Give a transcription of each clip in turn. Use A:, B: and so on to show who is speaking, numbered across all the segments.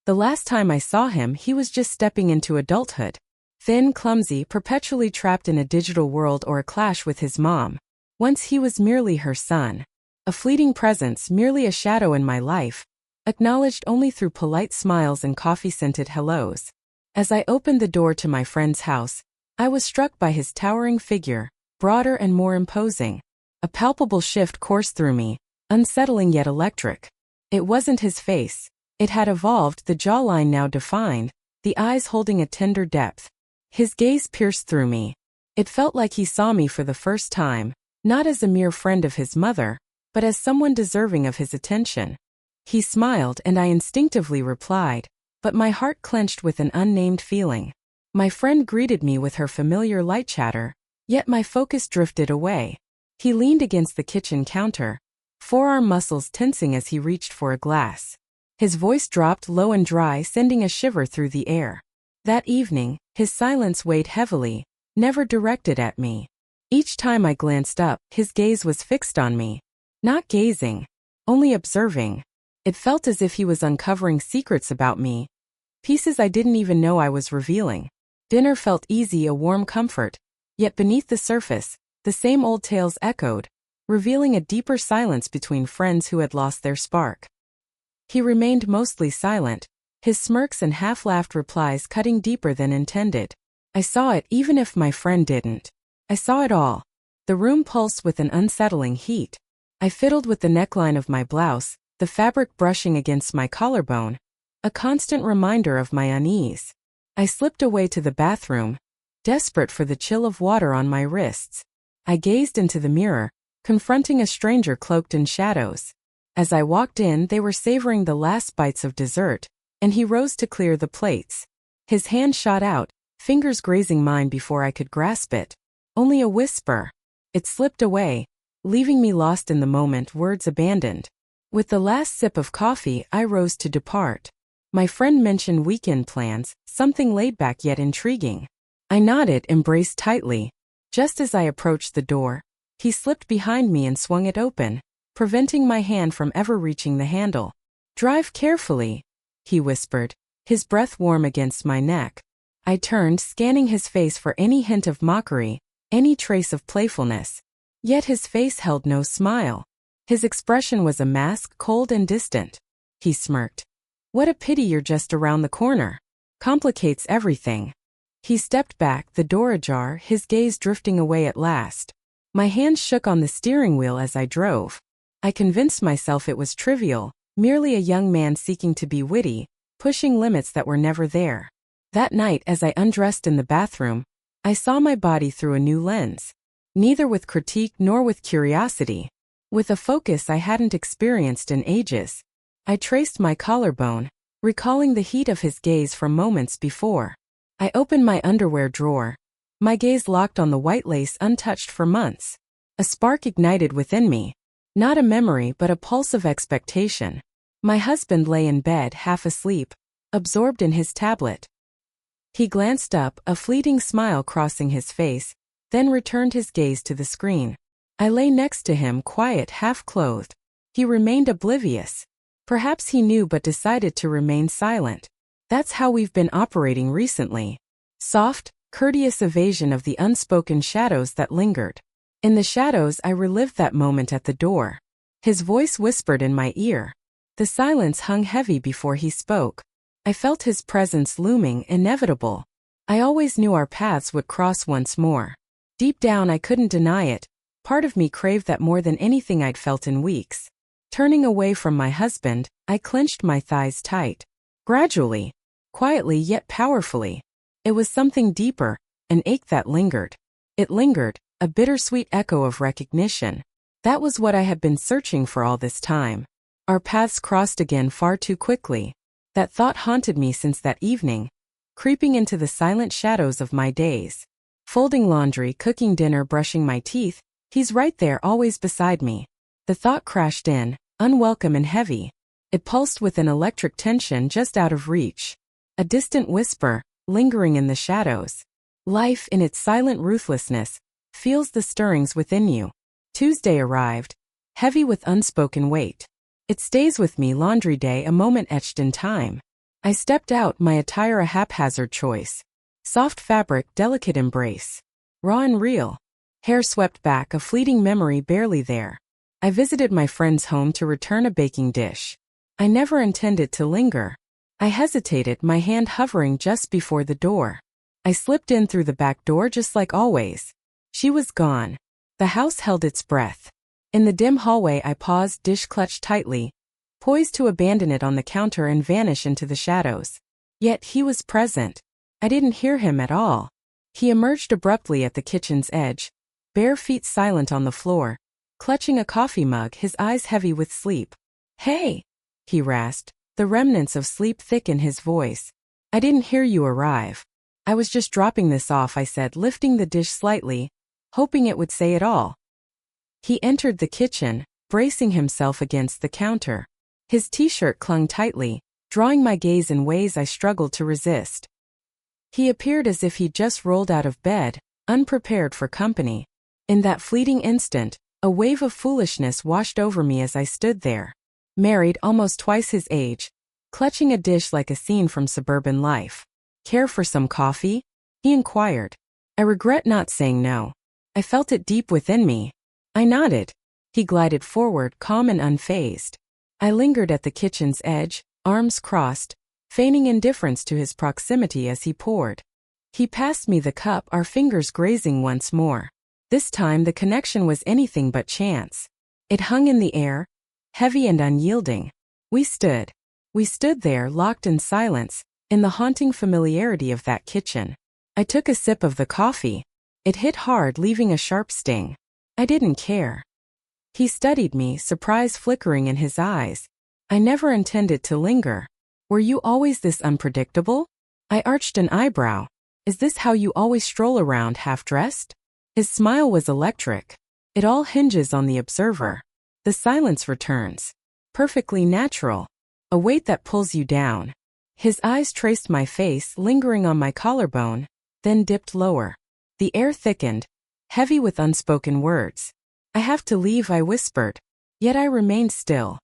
A: The last time I saw him, he was just stepping into adulthood. Thin, clumsy, perpetually trapped in a digital world or a clash with his mom. Once he was merely her son. A fleeting presence, merely a shadow in my life, acknowledged only through polite smiles and coffee-scented hellos. As I opened the door to my friend's house, I was struck by his towering figure, broader and more imposing. A palpable shift coursed through me, unsettling yet electric. It wasn't his face. It had evolved, the jawline now defined, the eyes holding a tender depth. His gaze pierced through me. It felt like he saw me for the first time, not as a mere friend of his mother, but as someone deserving of his attention. He smiled and I instinctively replied, but my heart clenched with an unnamed feeling. My friend greeted me with her familiar light chatter, yet my focus drifted away. He leaned against the kitchen counter, forearm muscles tensing as he reached for a glass. His voice dropped low and dry, sending a shiver through the air. That evening, his silence weighed heavily, never directed at me. Each time I glanced up, his gaze was fixed on me. Not gazing, only observing. It felt as if he was uncovering secrets about me, pieces I didn't even know I was revealing. Dinner felt easy, a warm comfort, yet beneath the surface, the same old tales echoed, revealing a deeper silence between friends who had lost their spark. He remained mostly silent, his smirks and half-laughed replies cutting deeper than intended. I saw it even if my friend didn't. I saw it all. The room pulsed with an unsettling heat. I fiddled with the neckline of my blouse, the fabric brushing against my collarbone, a constant reminder of my unease. I slipped away to the bathroom, desperate for the chill of water on my wrists. I gazed into the mirror, confronting a stranger cloaked in shadows. As I walked in, they were savoring the last bites of dessert, and he rose to clear the plates. His hand shot out, fingers grazing mine before I could grasp it. Only a whisper. It slipped away, leaving me lost in the moment, words abandoned. With the last sip of coffee, I rose to depart. My friend mentioned weekend plans, something laid back yet intriguing. I nodded, embraced tightly. Just as I approached the door, he slipped behind me and swung it open, preventing my hand from ever reaching the handle. "Drive carefully," he whispered, his breath warm against my neck. I turned, scanning his face for any hint of mockery, any trace of playfulness. Yet his face held no smile. His expression was a mask, cold and distant. He smirked. "What a pity you're just around the corner. Complicates everything." He stepped back, the door ajar, his gaze drifting away at last. My hands shook on the steering wheel as I drove. I convinced myself it was trivial, merely a young man seeking to be witty, pushing limits that were never there. That night, as I undressed in the bathroom, I saw my body through a new lens. Neither with critique nor with curiosity. With a focus I hadn't experienced in ages. I traced my collarbone, recalling the heat of his gaze from moments before. I opened my underwear drawer. My gaze locked on the white lace untouched for months. A spark ignited within me. Not a memory but a pulse of expectation. My husband lay in bed, half asleep, absorbed in his tablet. He glanced up, a fleeting smile crossing his face, then returned his gaze to the screen. I lay next to him, quiet, half-clothed. He remained oblivious. Perhaps he knew but decided to remain silent. That's how we've been operating recently. Soft, courteous evasion of the unspoken shadows that lingered. In the shadows I relived that moment at the door. His voice whispered in my ear. The silence hung heavy before he spoke. I felt his presence looming, inevitable. I always knew our paths would cross once more. Deep down I couldn't deny it. Part of me craved that more than anything I'd felt in weeks. Turning away from my husband, I clenched my thighs tight. Gradually, quietly yet powerfully. It was something deeper, an ache that lingered. It lingered, a bittersweet echo of recognition. That was what I had been searching for all this time. Our paths crossed again far too quickly. That thought haunted me since that evening, creeping into the silent shadows of my days. Folding laundry, cooking dinner, brushing my teeth, he's right there, always beside me. The thought crashed in, unwelcome and heavy. It pulsed with an electric tension just out of reach. A distant whisper, lingering in the shadows. Life, in its silent ruthlessness, feels the stirrings within you. Tuesday arrived, heavy with unspoken weight. It stays with me, laundry day, a moment etched in time. I stepped out, my attire a haphazard choice. Soft fabric, delicate embrace. Raw and real. Hair swept back, a fleeting memory barely there. I visited my friend's home to return a baking dish. I never intended to linger. I hesitated, my hand hovering just before the door. I slipped in through the back door just like always. She was gone. The house held its breath. In the dim hallway I paused, dish clutched tightly, poised to abandon it on the counter and vanish into the shadows. Yet he was present. I didn't hear him at all. He emerged abruptly at the kitchen's edge, bare feet silent on the floor, clutching a coffee mug, his eyes heavy with sleep. "Hey!" he rasped, the remnants of sleep thick in his voice. "I didn't hear you arrive." "I was just dropping this off," I said, lifting the dish slightly, hoping it would say it all. He entered the kitchen, bracing himself against the counter. His t-shirt clung tightly, drawing my gaze in ways I struggled to resist. He appeared as if he'd just rolled out of bed, unprepared for company. In that fleeting instant, a wave of foolishness washed over me as I stood there. Married, almost twice his age, clutching a dish like a scene from suburban life. "Care for some coffee?" he inquired. I regret not saying no. I felt it deep within me. I nodded. He glided forward, calm and unfazed. I lingered at the kitchen's edge, arms crossed, feigning indifference to his proximity as he poured. He passed me the cup, our fingers grazing once more. This time the connection was anything but chance. It hung in the air, heavy and unyielding. We stood there, locked in silence, in the haunting familiarity of that kitchen. I took a sip of the coffee. It hit hard, leaving a sharp sting. I didn't care. He studied me, surprise flickering in his eyes. "I never intended to linger. Were you always this unpredictable?" I arched an eyebrow. "Is this how you always stroll around half-dressed?" His smile was electric. "It all hinges on the observer." The silence returns. Perfectly natural. A weight that pulls you down. His eyes traced my face, lingering on my collarbone, then dipped lower. The air thickened, heavy with unspoken words. "I have to leave," I whispered. Yet I remained still.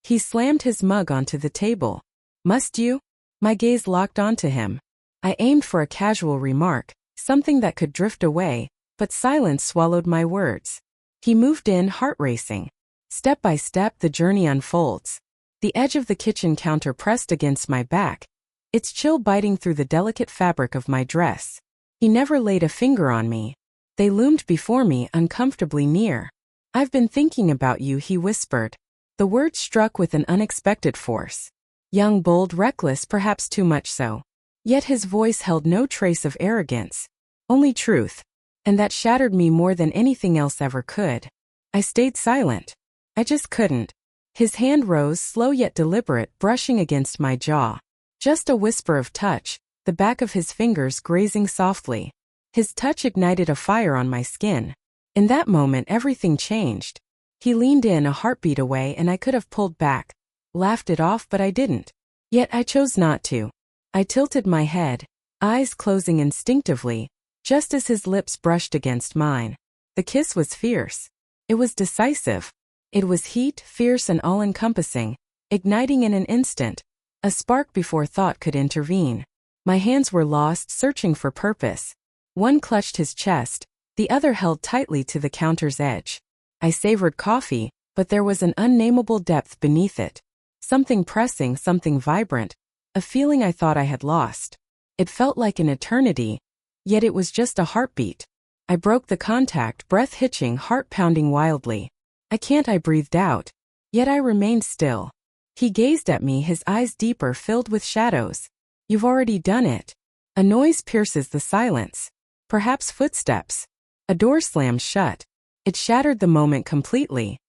A: He slammed his mug onto the table. "Must you?" My gaze locked onto him. I aimed for a casual remark, something that could drift away, but silence swallowed my words. He moved in, heart racing. Step by step the journey unfolds. The edge of the kitchen counter pressed against my back, its chill biting through the delicate fabric of my dress. He never laid a finger on me. They loomed before me, uncomfortably near. "I've been thinking about you," he whispered. The words struck with an unexpected force. Young, bold, reckless, perhaps too much so. Yet his voice held no trace of arrogance. Only truth. And that shattered me more than anything else ever could. I stayed silent. I just couldn't. His hand rose, slow yet deliberate, brushing against my jaw. Just a whisper of touch, the back of his fingers grazing softly. His touch ignited a fire on my skin. In that moment everything changed. He leaned in, a heartbeat away, and I could have pulled back, laughed it off, but I didn't. Yet I chose not to. I tilted my head, eyes closing instinctively, just as his lips brushed against mine. The kiss was fierce. It was decisive. It was heat, fierce and all-encompassing, igniting in an instant, a spark before thought could intervene. My hands were lost, searching for purpose. One clutched his chest, the other held tightly to the counter's edge. I savored coffee, but there was an unnameable depth beneath it. Something pressing, something vibrant, a feeling I thought I had lost. It felt like an eternity, yet it was just a heartbeat. I broke the contact, breath hitching, heart pounding wildly. "I can't," I breathed out. Yet I remained still. He gazed at me, his eyes deeper, filled with shadows. "You've already done it." A noise pierces the silence. Perhaps footsteps. A door slammed shut. It shattered the moment completely.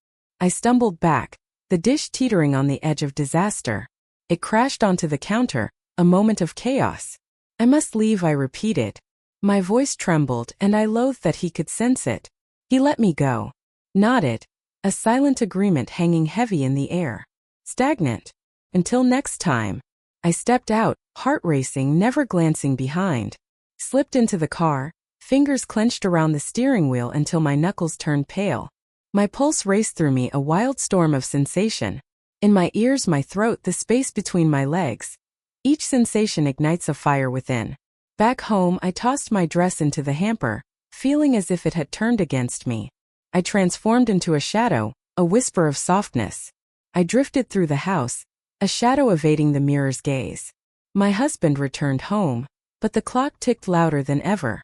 A: I stumbled back, the dish teetering on the edge of disaster. It crashed onto the counter, a moment of chaos. "I must leave," I repeated. My voice trembled, and I loathed that he could sense it. He let me go. Nodded, a silent agreement hanging heavy in the air. Stagnant. "Until next time." I stepped out, heart racing, never glancing behind. Slipped into the car, fingers clenched around the steering wheel until my knuckles turned pale. My pulse raced through me, a wild storm of sensation. In my ears, my throat, the space between my legs. Each sensation ignites a fire within. Back home, I tossed my dress into the hamper, feeling as if it had turned against me. I transformed into a shadow, a whisper of softness. I drifted through the house, a shadow evading the mirror's gaze. My husband returned home, but the clock ticked louder than ever.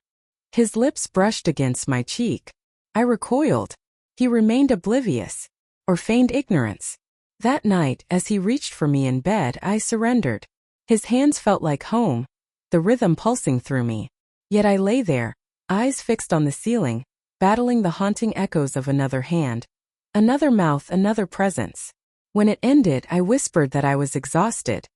A: His lips brushed against my cheek. I recoiled. He remained oblivious, or feigned ignorance. That night, as he reached for me in bed, I surrendered. His hands felt like home, the rhythm pulsing through me. Yet I lay there, eyes fixed on the ceiling, battling the haunting echoes of another hand, another mouth, another presence. When it ended, I whispered that I was exhausted.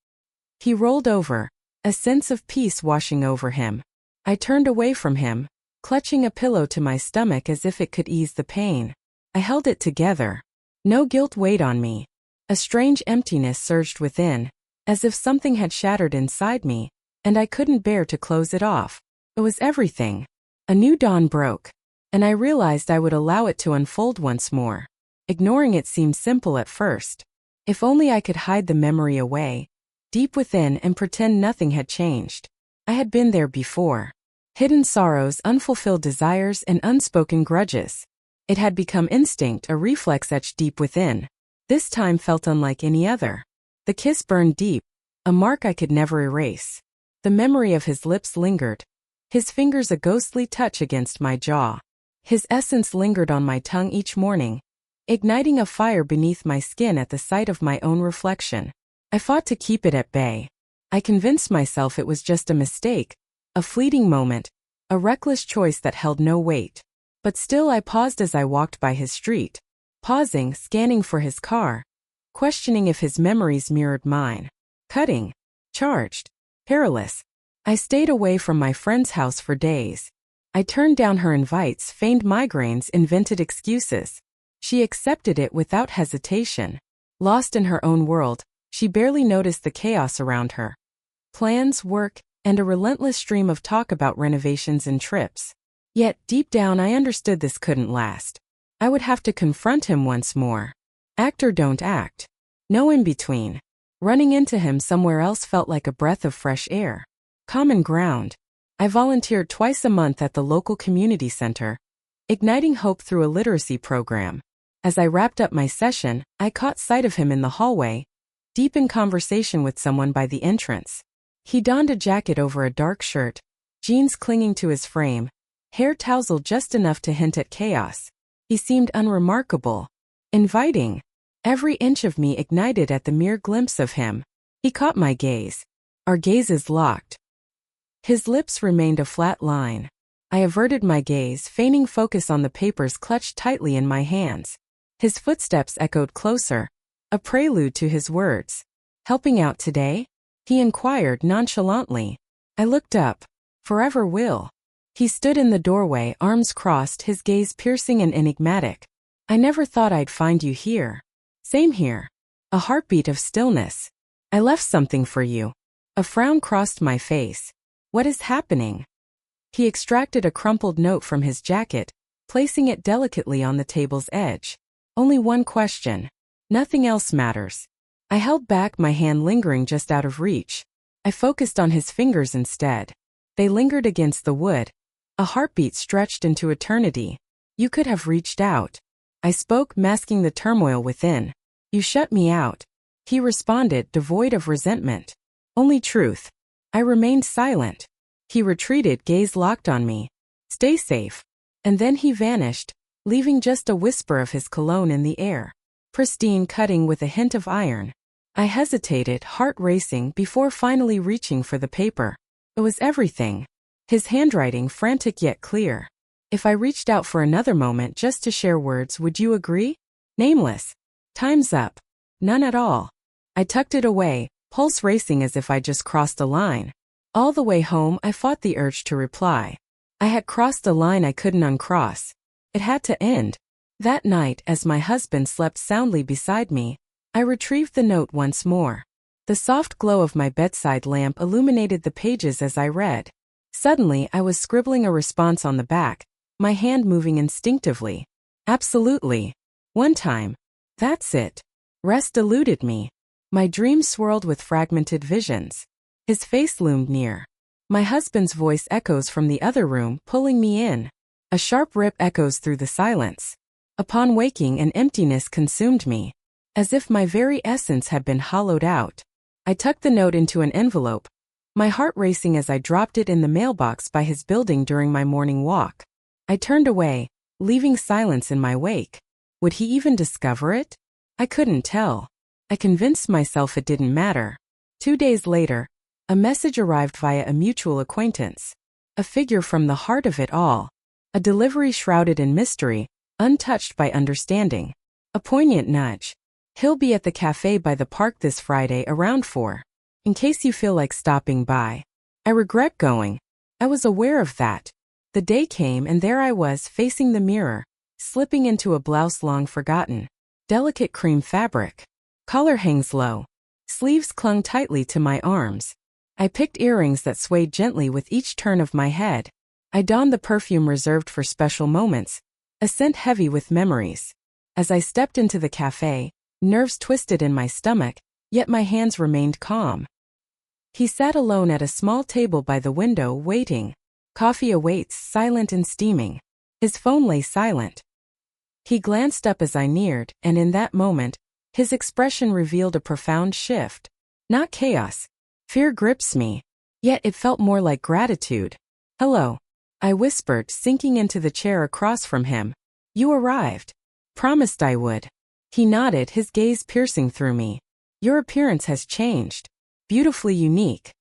A: He rolled over, a sense of peace washing over him. I turned away from him, clutching a pillow to my stomach as if it could ease the pain. I held it together. No guilt weighed on me. A strange emptiness surged within, as if something had shattered inside me, and I couldn't bear to close it off. It was everything. A new dawn broke, and I realized I would allow it to unfold once more. Ignoring it seemed simple at first. If only I could hide the memory away, deep within, and pretend nothing had changed. I had been there before. Hidden sorrows, unfulfilled desires, and unspoken grudges. It had become instinct, a reflex etched deep within. This time felt unlike any other. The kiss burned deep, a mark I could never erase. The memory of his lips lingered. His fingers a ghostly touch against my jaw. His essence lingered on my tongue each morning, igniting a fire beneath my skin at the sight of my own reflection. I fought to keep it at bay. I convinced myself it was just a mistake, a fleeting moment, a reckless choice that held no weight. But still I paused as I walked by his street, pausing, scanning for his car, questioning if his memories mirrored mine. Cutting, charged, perilous. I stayed away from my friend's house for days. I turned down her invites, feigned migraines, invented excuses. She accepted it without hesitation. Lost in her own world, she barely noticed the chaos around her. Plans, work, and a relentless stream of talk about renovations and trips. Yet, deep down, I understood this couldn't last. I would have to confront him once more. Act or don't act. No in between. Running into him somewhere else felt like a breath of fresh air. Common ground. I volunteered twice a month at the local community center, igniting hope through a literacy program. As I wrapped up my session, I caught sight of him in the hallway, deep in conversation with someone by the entrance. He donned a jacket over a dark shirt, jeans clinging to his frame, hair tousled just enough to hint at chaos. He seemed unremarkable, inviting. Every inch of me ignited at the mere glimpse of him. He caught my gaze. Our gazes locked. His lips remained a flat line. I averted my gaze, feigning focus on the papers clutched tightly in my hands. His footsteps echoed closer, a prelude to his words. "Helping out today?" he inquired nonchalantly. I looked up. "Forever will." He stood in the doorway, arms crossed, his gaze piercing and enigmatic. "I never thought I'd find you here." "Same here." A heartbeat of stillness. "I left something for you." A frown crossed my face. "What is happening?" He extracted a crumpled note from his jacket, placing it delicately on the table's edge. "Only one question. Nothing else matters." I held back, my hand lingering just out of reach. I focused on his fingers instead. They lingered against the wood. A heartbeat stretched into eternity. "You could have reached out." I spoke, masking the turmoil within. "You shut me out." He responded, devoid of resentment. "Only truth." I remained silent. He retreated, gaze locked on me. "Stay safe." And then he vanished, leaving just a whisper of his cologne in the air. Pristine, cutting with a hint of iron. I hesitated, heart racing, before finally reaching for the paper. It was everything. His handwriting, frantic yet clear. "If I reached out for another moment just to share words, would you agree? Nameless. Time's up." "None at all." I tucked it away, pulse racing as if I just crossed a line. All the way home, I fought the urge to reply. I had crossed a line I couldn't uncross. It had to end. That night, as my husband slept soundly beside me, I retrieved the note once more. The soft glow of my bedside lamp illuminated the pages as I read. Suddenly, I was scribbling a response on the back, my hand moving instinctively. "Absolutely. One time. That's it." Rest eluded me. My dreams swirled with fragmented visions. His face loomed near. My husband's voice echoes from the other room, pulling me in. A sharp rip echoes through the silence. Upon waking, an emptiness consumed me, as if my very essence had been hollowed out. I tucked the note into an envelope, my heart racing as I dropped it in the mailbox by his building during my morning walk. I turned away, leaving silence in my wake. Would he even discover it? I couldn't tell. I convinced myself it didn't matter. 2 days later, a message arrived via a mutual acquaintance. A figure from the heart of it all. A delivery shrouded in mystery, untouched by understanding. A poignant nudge. He'll be at the cafe by the park this Friday around 4. In case you feel like stopping by. I regret going. I was aware of that. The day came and there I was facing the mirror, slipping into a blouse long forgotten. Delicate cream fabric. Collar hangs low. Sleeves clung tightly to my arms. I picked earrings that swayed gently with each turn of my head. I donned the perfume reserved for special moments, a scent heavy with memories. As I stepped into the cafe, nerves twisted in my stomach, yet my hands remained calm. He sat alone at a small table by the window waiting. Coffee awaits, silent and steaming. His phone lay silent. He glanced up as I neared, and in that moment, his expression revealed a profound shift. Not chaos. Fear grips me. Yet it felt more like gratitude. "Hello," I whispered, sinking into the chair across from him. "You arrived." "Promised I would." He nodded, his gaze piercing through me. "Your appearance has changed. Beautifully unique."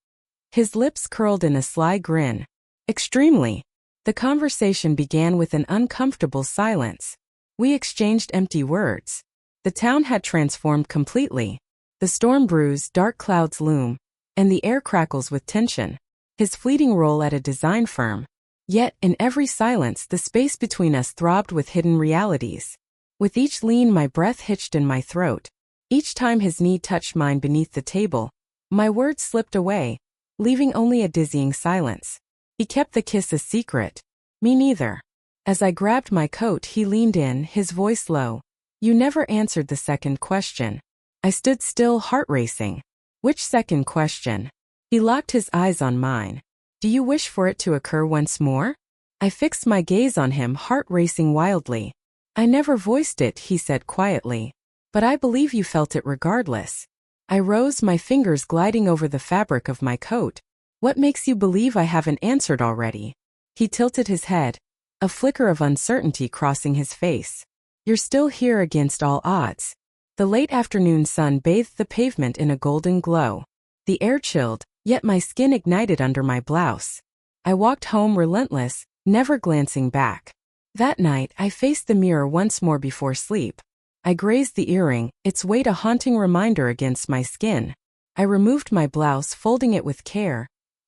A: His lips curled in a sly grin. "Extremely." The conversation began with an uncomfortable silence. We exchanged empty words. The town had transformed completely. The storm brews, dark clouds loom, and the air crackles with tension. His fleeting role at a design firm. Yet, in every silence, the space between us throbbed with hidden realities. With each lean, my breath hitched in my throat. Each time his knee touched mine beneath the table, my words slipped away, leaving only a dizzying silence. He kept the kiss a secret. Me neither. As I grabbed my coat, he leaned in, his voice low. "You never answered the second question." I stood still, heart racing. "Which second question?" He locked his eyes on mine. "Do you wish for it to occur once more?" I fixed my gaze on him, heart racing wildly. "I never voiced it," he said quietly. "But I believe you felt it regardless." I rose, my fingers gliding over the fabric of my coat. "What makes you believe I haven't answered already?" He tilted his head, a flicker of uncertainty crossing his face. "You're still here against all odds." The late afternoon sun bathed the pavement in a golden glow. The air chilled, yet my skin ignited under my blouse. I walked home relentless, never glancing back. That night, I faced the mirror once more before sleep. I grazed the earring, its weight a haunting reminder against my skin. I removed my blouse, folding it with care,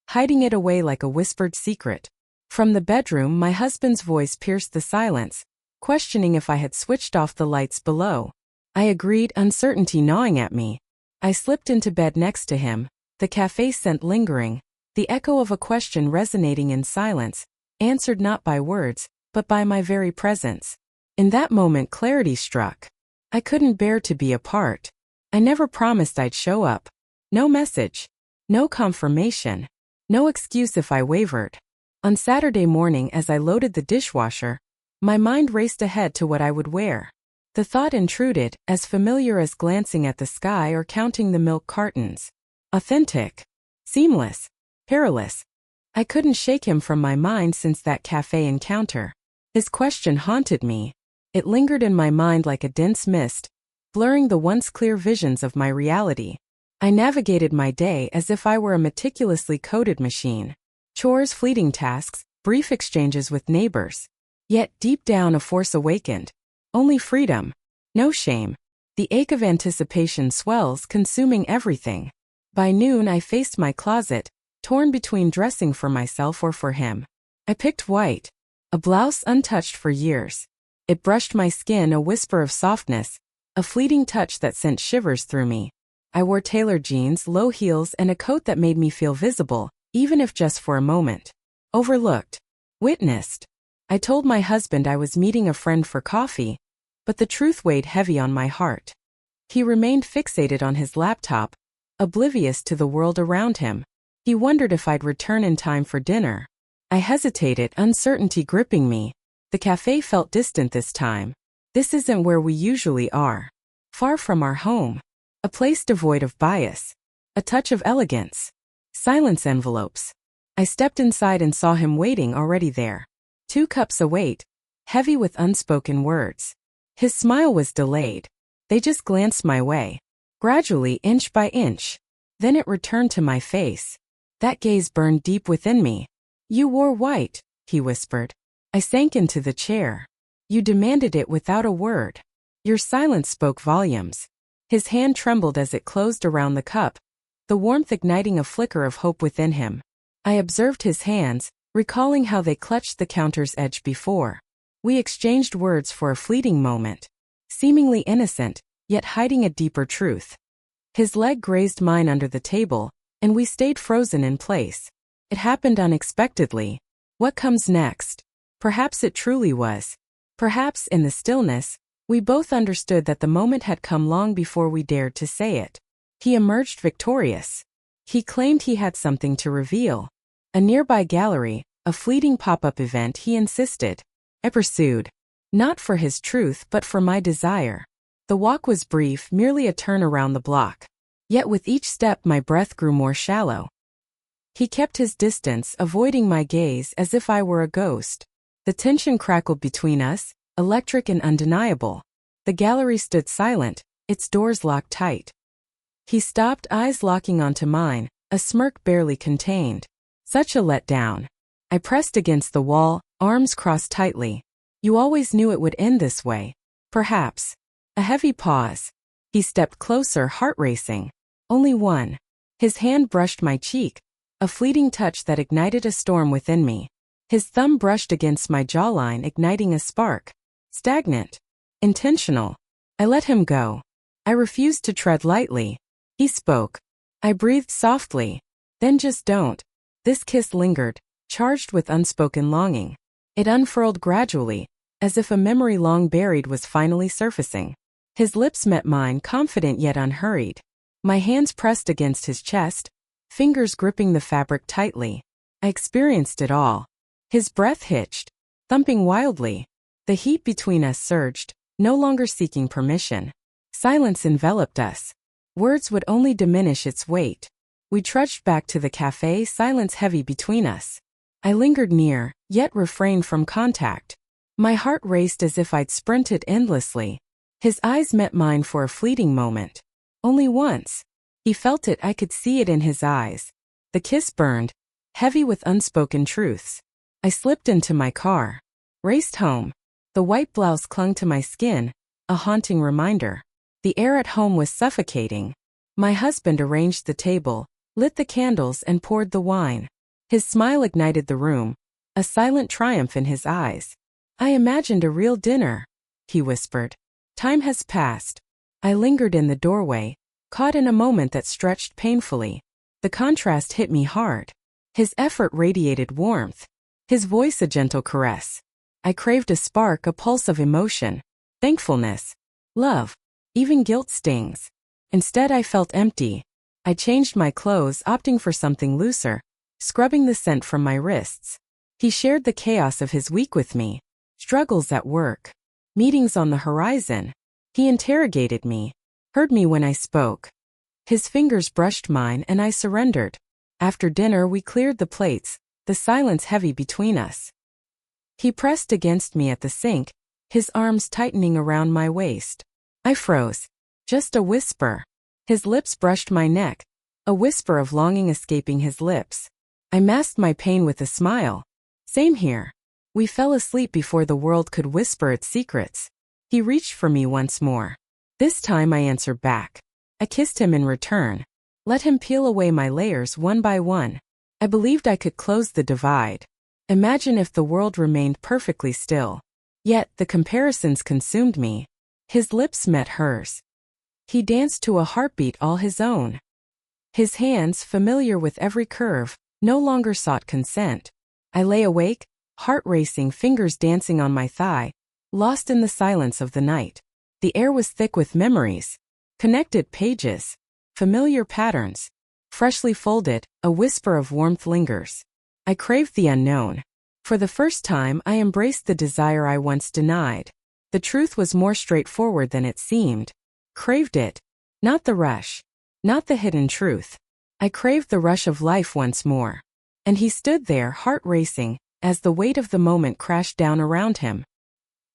A: hiding it away like a whispered secret. From the bedroom, my husband's voice pierced the silence, questioning if I had switched off the lights below. I agreed, uncertainty gnawing at me. I slipped into bed next to him, the cafe scent lingering, the echo of a question resonating in silence, answered not by words, but by my very presence. In that moment, clarity struck. I couldn't bear to be apart. I never promised I'd show up. No message. No confirmation. No excuse if I wavered. On Saturday morning, as I loaded the dishwasher, my mind raced ahead to what I would wear. The thought intruded, as familiar as glancing at the sky or counting the milk cartons. Authentic. Seamless. Perilous. I couldn't shake him from my mind since that cafe encounter. His question haunted me. It lingered in my mind like a dense mist, blurring the once clear visions of my reality. I navigated my day as if I were a meticulously coded machine. Chores, fleeting tasks, brief exchanges with neighbors. Yet deep down a force awakened. Only freedom. No shame. The ache of anticipation swells, consuming everything. By noon I faced my closet, torn between dressing for myself or for him. I picked white. A blouse untouched for years. It brushed my skin, a whisper of softness, a fleeting touch that sent shivers through me. I wore tailored jeans, low heels, and a coat that made me feel visible, even if just for a moment. Overlooked. Witnessed. I told my husband I was meeting a friend for coffee, but the truth weighed heavy on my heart. He remained fixated on his laptop, oblivious to the world around him. He wondered if I'd return in time for dinner. I hesitated, uncertainty gripping me. The cafe felt distant this time. This isn't where we usually are. Far from our home. A place devoid of bias. A touch of elegance. Silence envelopes. I stepped inside and saw him waiting already there. 2 cups await, heavy with unspoken words. His smile was delayed. They just glanced my way. Gradually, inch by inch. Then it returned to my face. That gaze burned deep within me. You wore white, he whispered. I sank into the chair. You demanded it without a word. Your silence spoke volumes. His hand trembled as it closed around the cup, the warmth igniting a flicker of hope within him. I observed his hands, recalling how they clutched the counter's edge before. We exchanged words for a fleeting moment, seemingly innocent, yet hiding a deeper truth. His leg grazed mine under the table, and we stayed frozen in place. It happened unexpectedly. What comes next? Perhaps it truly was. Perhaps, in the stillness, we both understood that the moment had come long before we dared to say it. He emerged victorious. He claimed he had something to reveal. A nearby gallery, a fleeting pop-up event, he insisted. I pursued. Not for his truth but for my desire. The walk was brief, merely a turn around the block. Yet with each step my breath grew more shallow. He kept his distance, avoiding my gaze as if I were a ghost. The tension crackled between us, electric and undeniable. The gallery stood silent, its doors locked tight. He stopped, eyes locking onto mine, a smirk barely contained. Such a letdown. I pressed against the wall, arms crossed tightly. You always knew it would end this way. Perhaps. A heavy pause. He stepped closer, heart racing. Only one. His hand brushed my cheek, a fleeting touch that ignited a storm within me. His thumb brushed against my jawline, igniting a spark. Stagnant. Intentional. I let him go. I refused to tread lightly. He spoke. I breathed softly. Then just don't. This kiss lingered, charged with unspoken longing. It unfurled gradually, as if a memory long buried was finally surfacing. His lips met mine, confident yet unhurried. My hands pressed against his chest, fingers gripping the fabric tightly. I experienced it all. His breath hitched, thumping wildly. The heat between us surged, no longer seeking permission. Silence enveloped us. Words would only diminish its weight. We trudged back to the cafe, silence heavy between us. I lingered near, yet refrained from contact. My heart raced as if I'd sprinted endlessly. His eyes met mine for a fleeting moment. Only once. He felt it, I could see it in his eyes. The kiss burned, heavy with unspoken truths. I slipped into my car. Raced home. The white blouse clung to my skin, a haunting reminder. The air at home was suffocating. My husband arranged the table, lit the candles and poured the wine. His smile ignited the room, a silent triumph in his eyes. I imagined a real dinner, he whispered. Time has passed. I lingered in the doorway, caught in a moment that stretched painfully. The contrast hit me hard. His effort radiated warmth. His voice a gentle caress. I craved a spark, a pulse of emotion. Thankfulness. Love. Even guilt stings. Instead I felt empty. I changed my clothes, opting for something looser, scrubbing the scent from my wrists. He shared the chaos of his week with me. Struggles at work. Meetings on the horizon. He interrogated me. Heard me when I spoke. His fingers brushed mine and I surrendered. After dinner we cleared the plates, the silence heavy between us. He pressed against me at the sink, his arms tightening around my waist. I froze. Just a whisper. His lips brushed my neck, a whisper of longing escaping his lips. I masked my pain with a smile. Same here. We fell asleep before the world could whisper its secrets. He reached for me once more. This time I answered back. I kissed him in return. Let him peel away my layers one by one. I believed I could close the divide. Imagine if the world remained perfectly still. Yet the comparisons consumed me. His lips met hers. He danced to a heartbeat all his own. His hands, familiar with every curve, no longer sought consent. I lay awake, heart racing, fingers dancing on my thigh, lost in the silence of the night. The air was thick with memories, connected pages, familiar patterns. Freshly folded, a whisper of warmth lingers. I craved the unknown. For the first time, I embraced the desire I once denied. The truth was more straightforward than it seemed. Craved it. Not the rush. Not the hidden truth. I craved the rush of life once more. And he stood there, heart racing, as the weight of the moment crashed down around him.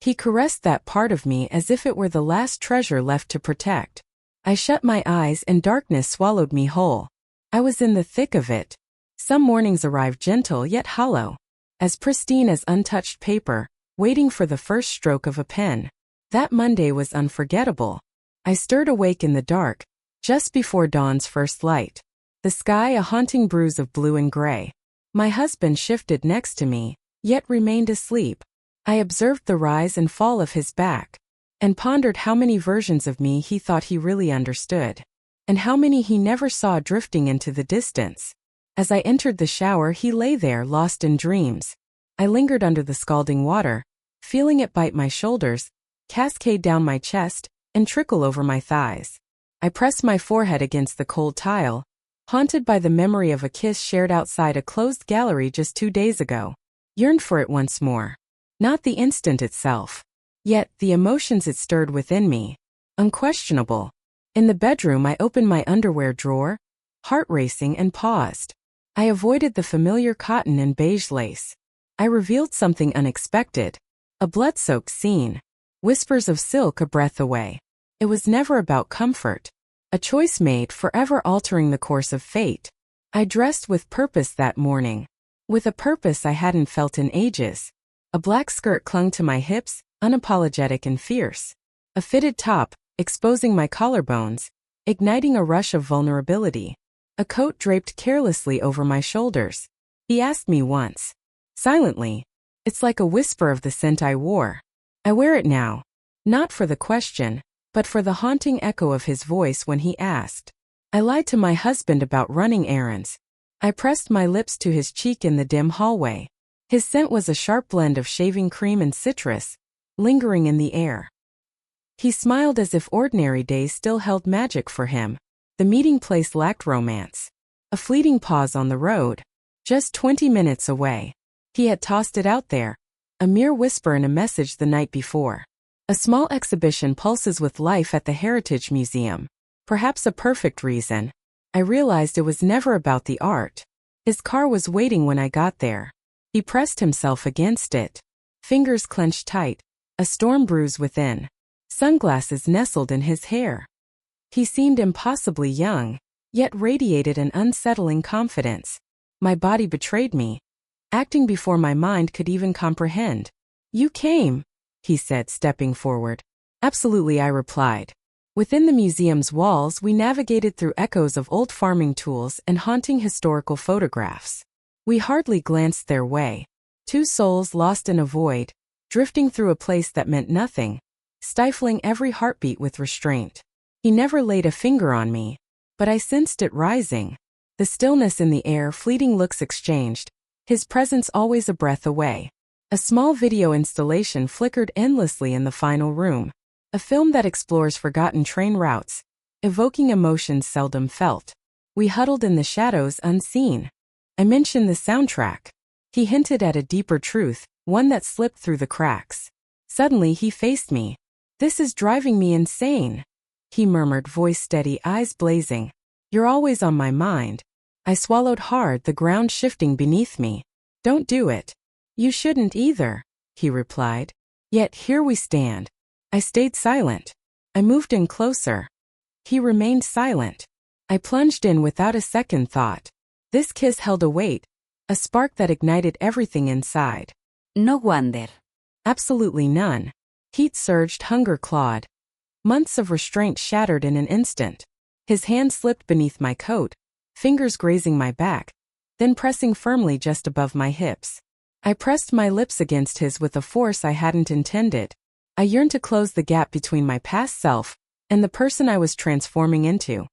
A: He caressed that part of me as if it were the last treasure left to protect. I shut my eyes and darkness swallowed me whole. I was in the thick of it. Some mornings arrived gentle yet hollow, as pristine as untouched paper, waiting for the first stroke of a pen. That Monday was unforgettable. I stirred awake in the dark, just before dawn's first light. The sky a haunting bruise of blue and gray. My husband shifted next to me, yet remained asleep. I observed the rise and fall of his back, and pondered how many versions of me he thought he really understood, and how many he never saw drifting into the distance. As I entered the shower, he lay there lost in dreams. I lingered under the scalding water, feeling it bite my shoulders, cascade down my chest, and trickle over my thighs. I pressed my forehead against the cold tile, haunted by the memory of a kiss shared outside a closed gallery just 2 days ago. Yearned for it once more. Not the instant itself. Yet, the emotions it stirred within me. Unquestionable. In the bedroom, I opened my underwear drawer, heart racing, and paused. I avoided the familiar cotton and beige lace. I revealed something unexpected. A blood-soaked scene. Whispers of silk a breath away. It was never about comfort. A choice made, forever altering the course of fate. I dressed with purpose that morning. With a purpose I hadn't felt in ages. A black skirt clung to my hips, unapologetic and fierce. A fitted top, exposing my collarbones, igniting a rush of vulnerability. A coat draped carelessly over my shoulders. He asked me once. Silently. It's like a whisper of the scent I wore. I wear it now. Not for the question, but for the haunting echo of his voice when he asked. I lied to my husband about running errands. I pressed my lips to his cheek in the dim hallway. His scent was a sharp blend of shaving cream and citrus, lingering in the air. He smiled as if ordinary days still held magic for him. The meeting place lacked romance. A fleeting pause on the road. Just 20 minutes away. He had tossed it out there. A mere whisper in a message the night before. A small exhibition pulses with life at the Heritage Museum. Perhaps a perfect reason. I realized it was never about the art. His car was waiting when I got there. He pressed himself against it. Fingers clenched tight. A storm bruise within. Sunglasses nestled in his hair. He seemed impossibly young, yet radiated an unsettling confidence. My body betrayed me. Acting before my mind could even comprehend. "You came," he said, stepping forward. "Absolutely," I replied. Within the museum's walls, we navigated through echoes of old farming tools and haunting historical photographs. We hardly glanced their way. Two souls lost in a void, drifting through a place that meant nothing, stifling every heartbeat with restraint. He never laid a finger on me, but I sensed it rising. The stillness in the air, fleeting looks exchanged, his presence always a breath away. A small video installation flickered endlessly in the final room. A film that explores forgotten train routes, evoking emotions seldom felt. We huddled in the shadows unseen. I mentioned the soundtrack. He hinted at a deeper truth, one that slipped through the cracks. Suddenly he faced me. "This is driving me insane," he murmured, voice steady, eyes blazing. "You're always on my mind." I swallowed hard, the ground shifting beneath me. "Don't do it." "You shouldn't either," he replied. Yet here we stand. I stayed silent. I moved in closer. He remained silent. I plunged in without a second thought. This kiss held a weight, a spark that ignited everything inside.
B: No wonder.
A: Absolutely none. Heat surged, hunger clawed. Months of restraint shattered in an instant. His hand slipped beneath my coat, fingers grazing my back, then pressing firmly just above my hips. I pressed my lips against his with a force I hadn't intended. I yearned to close the gap between my past self and the person I was transforming into.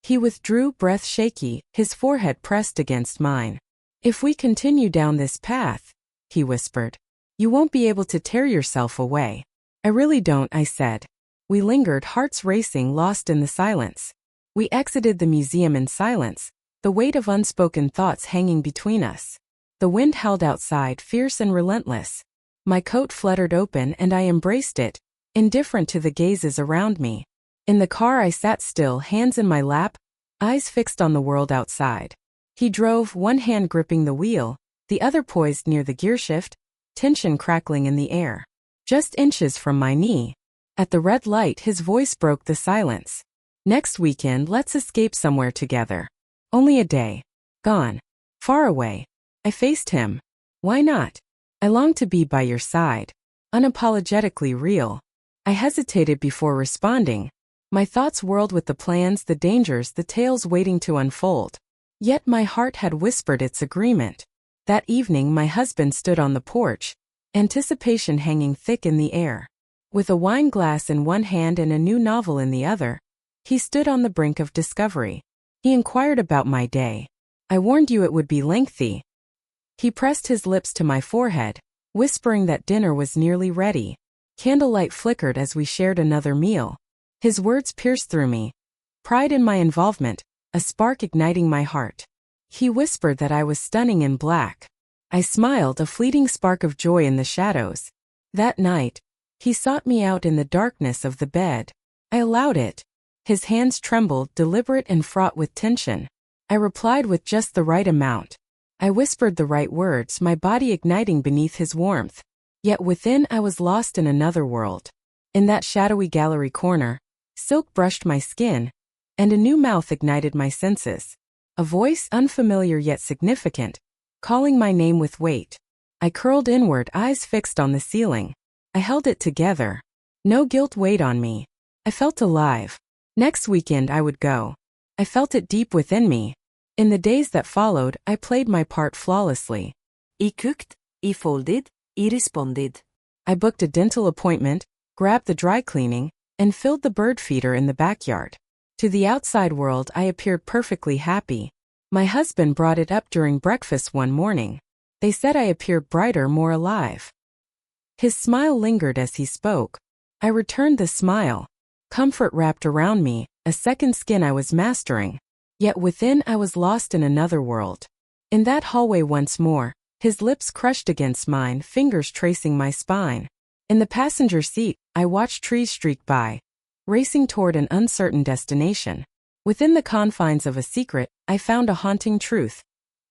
A: He withdrew, breath shaky, his forehead pressed against mine. "If we continue down this path," he whispered, "you won't be able to tear yourself away." "I really don't," I said. We lingered, hearts racing, lost in the silence. We exited the museum in silence, the weight of unspoken thoughts hanging between us. The wind howled outside, fierce and relentless. My coat fluttered open and I embraced it, indifferent to the gazes around me. In the car I sat still, hands in my lap, eyes fixed on the world outside. He drove, one hand gripping the wheel, the other poised near the gearshift, tension crackling in the air. Just inches from my knee. At the red light his voice broke the silence. Next weekend let's escape somewhere together. Only a day. Gone. Far away. I faced him. Why not? I long to be by your side. Unapologetically real. I hesitated before responding. My thoughts whirled with the plans, the dangers, the tales waiting to unfold. Yet my heart had whispered its agreement. That evening my husband stood on the porch, anticipation hanging thick in the air. With a wine glass in one hand and a new novel in the other, he stood on the brink of discovery. He inquired about my day. I warned you it would be lengthy. He pressed his lips to my forehead, whispering that dinner was nearly ready. Candlelight flickered as we shared another meal. His words pierced through me. Pride in my involvement, a spark igniting my heart. He whispered that I was stunning in black. I smiled, a fleeting spark of joy in the shadows. That night, he sought me out in the darkness of the bed. I allowed it. His hands trembled, deliberate and fraught with tension. I replied with just the right amount. I whispered the right words, my body igniting beneath his warmth. Yet within I was lost in another world. In that shadowy gallery corner, silk brushed my skin, and a new mouth ignited my senses. A voice, unfamiliar yet significant, calling my name with weight. I curled inward, eyes fixed on the ceiling. I held it together. No guilt weighed on me. I felt alive. Next weekend I would go. I felt it deep within me. In the days that followed, I played my part flawlessly.
B: I cooked, I folded, I responded.
A: I booked a dental appointment, grabbed the dry cleaning, and filled the bird feeder in the backyard. To the outside world I appeared perfectly happy. My husband brought it up during breakfast one morning. They said I appeared brighter, more alive. His smile lingered as he spoke. I returned the smile. Comfort wrapped around me, a second skin I was mastering. Yet within I was lost in another world. In that hallway once more, his lips crushed against mine, fingers tracing my spine. In the passenger seat, I watched trees streak by, racing toward an uncertain destination. Within the confines of a secret, I found a haunting truth.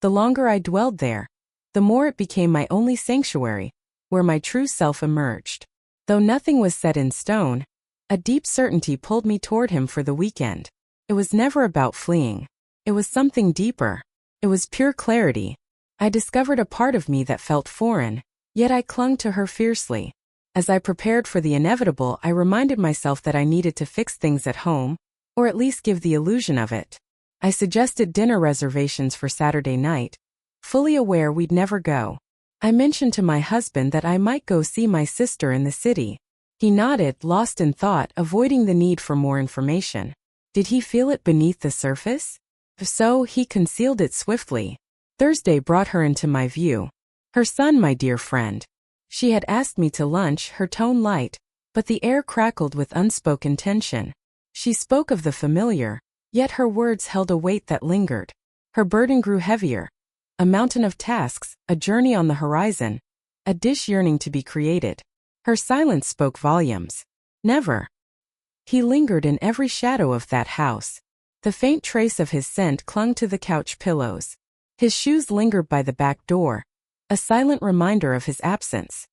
A: The longer I dwelled there, the more it became my only sanctuary, where my true self emerged. Though nothing was set in stone, a deep certainty pulled me toward him for the weekend. It was never about fleeing. It was something deeper. It was pure clarity. I discovered a part of me that felt foreign, yet I clung to her fiercely. As I prepared for the inevitable, I reminded myself that I needed to fix things at home, or at least give the illusion of it. I suggested dinner reservations for Saturday night, fully aware we'd never go. I mentioned to my husband that I might go see my sister in the city. He nodded, lost in thought, avoiding the need for more information. Did he feel it beneath the surface? If so, he concealed it swiftly. Thursday brought her into my view. Her son, my dear friend. She had asked me to lunch, her tone light, but the air crackled with unspoken tension. She spoke of the familiar, yet her words held a weight that lingered. Her burden grew heavier. A mountain of tasks, a journey on the horizon, a dish yearning to be created. Her silence spoke volumes. Never. He lingered in every shadow of that house. The faint trace of his scent clung to the couch pillows. His shoes lingered by the back door, a silent reminder of his absence.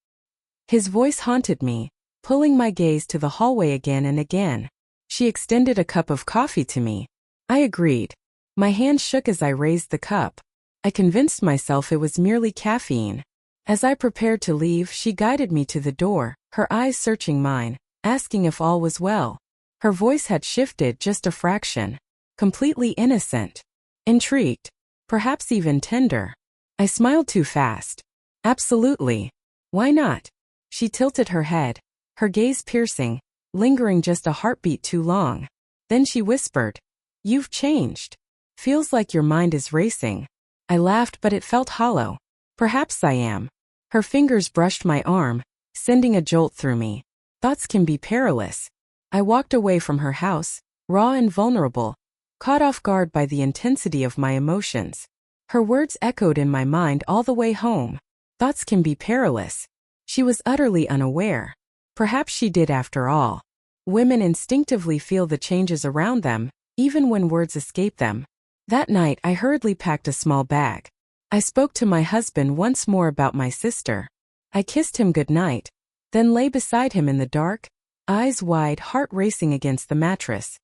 A: His voice haunted me, pulling my gaze to the hallway again and again. She extended a cup of coffee to me. I agreed. My hand shook as I raised the cup. I convinced myself it was merely caffeine. As I prepared to leave, she guided me to the door, her eyes searching mine, asking if all was well. Her voice had shifted just a fraction. Completely innocent. Intrigued. Perhaps even tender. I smiled too fast. Absolutely. Why not? She tilted her head, her gaze piercing, lingering just a heartbeat too long. Then she whispered, "You've changed. Feels like your mind is racing." I laughed, but it felt hollow. Perhaps I am. Her fingers brushed my arm, sending a jolt through me. Thoughts can be perilous. I walked away from her house, raw and vulnerable, caught off guard by the intensity of my emotions. Her words echoed in my mind all the way home. Thoughts can be perilous. She was utterly unaware. Perhaps she did after all. Women instinctively feel the changes around them, even when words escape them. That night I hurriedly packed a small bag. I spoke to my husband once more about my sister. I kissed him good night, then lay beside him in the dark, eyes wide, heart racing against the mattress.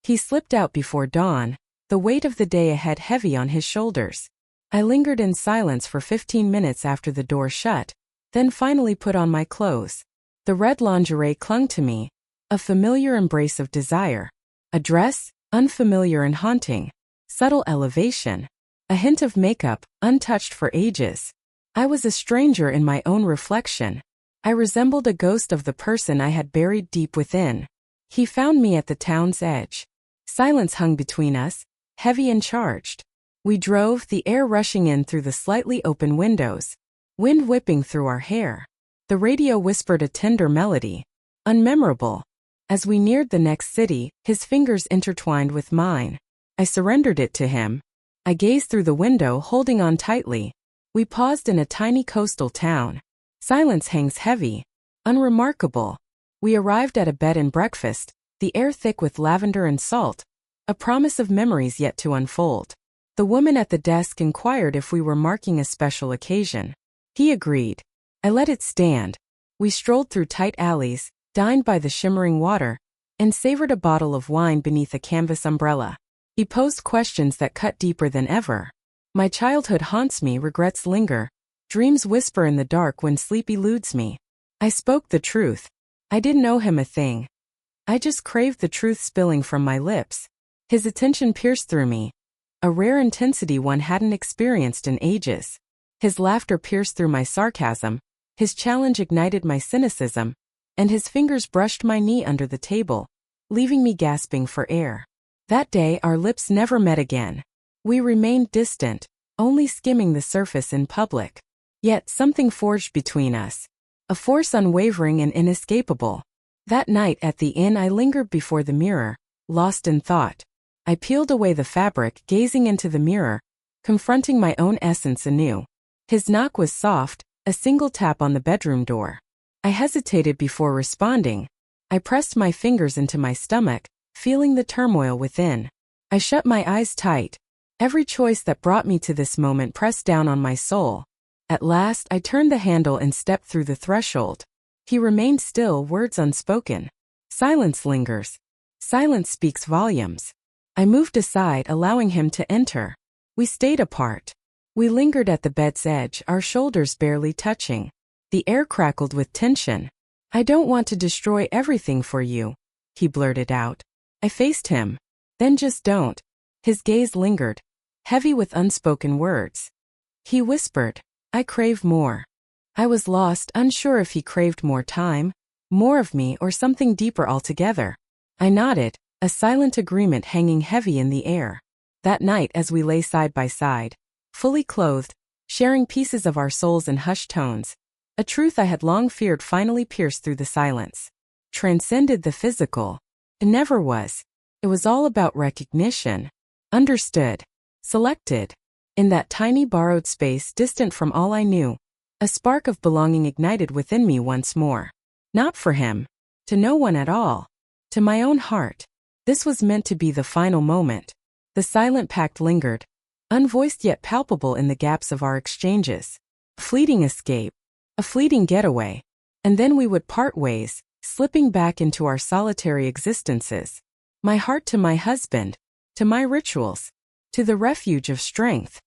A: He slipped out before dawn, the weight of the day ahead heavy on his shoulders. I lingered in silence for 15 minutes after the door shut, then finally put on my clothes. The red lingerie clung to me, a familiar embrace of desire. A dress, unfamiliar and haunting. Subtle elevation. A hint of makeup, untouched for ages. I was a stranger in my own reflection. I resembled a ghost of the person I had buried deep within. He found me at the town's edge. Silence hung between us, heavy and charged. We drove, the air rushing in through the slightly open windows, wind whipping through our hair. The radio whispered a tender melody, unmemorable. As we neared the next city, his fingers intertwined with mine. I surrendered it to him. I gazed through the window, holding on tightly. We paused in a tiny coastal town. Silence hangs heavy, unremarkable. We arrived at a bed and breakfast, the air thick with lavender and salt, a promise of memories yet to unfold. The woman at the desk inquired if we were marking a special occasion. He agreed. I let it stand. We strolled through tight alleys, dined by the shimmering water, and savored a bottle of wine beneath a canvas umbrella. He posed questions that cut deeper than ever. My childhood haunts me, regrets linger, dreams whisper in the dark when sleep eludes me. I spoke the truth. I didn't owe him a thing. I just craved the truth spilling from my lips. His attention pierced through me, a rare intensity one hadn't experienced in ages. His laughter pierced through my sarcasm, his challenge ignited my cynicism, and his fingers brushed my knee under the table, leaving me gasping for air. That day our lips never met again. We remained distant, only skimming the surface in public. Yet something forged between us, a force unwavering and inescapable. That night at the inn I lingered before the mirror, lost in thought. I peeled away the fabric, gazing into the mirror, confronting my own essence anew. His knock was soft, a single tap on the bedroom door. I hesitated before responding. I pressed my fingers into my stomach, feeling the turmoil within. I shut my eyes tight. Every choice that brought me to this moment pressed down on my soul. At last I turned the handle and stepped through the threshold. He remained still, words unspoken. Silence lingers. Silence speaks volumes. I moved aside, allowing him to enter. We stayed apart. We lingered at the bed's edge, our shoulders barely touching. The air crackled with tension. I don't want to destroy everything for you, he blurted out. I faced him. Then just don't. His gaze lingered, heavy with unspoken words. He whispered, I crave more. I was lost, unsure if he craved more time, more of me, or something deeper altogether. I nodded, a silent agreement hanging heavy in the air. That night as we lay side by side, fully clothed, sharing pieces of our souls in hushed tones, a truth I had long feared finally pierced through the silence. Transcended the physical. It never was. It was all about recognition. Understood. Selected. In that tiny borrowed space distant from all I knew, a spark of belonging ignited within me once more. Not for him. To no one at all. To my own heart. This was meant to be the final moment. The silent pact lingered, unvoiced yet palpable in the gaps of our exchanges. A fleeting escape. A fleeting getaway. And then we would part ways, slipping back into our solitary existences. My heart to my husband. To my rituals. To the refuge of strength.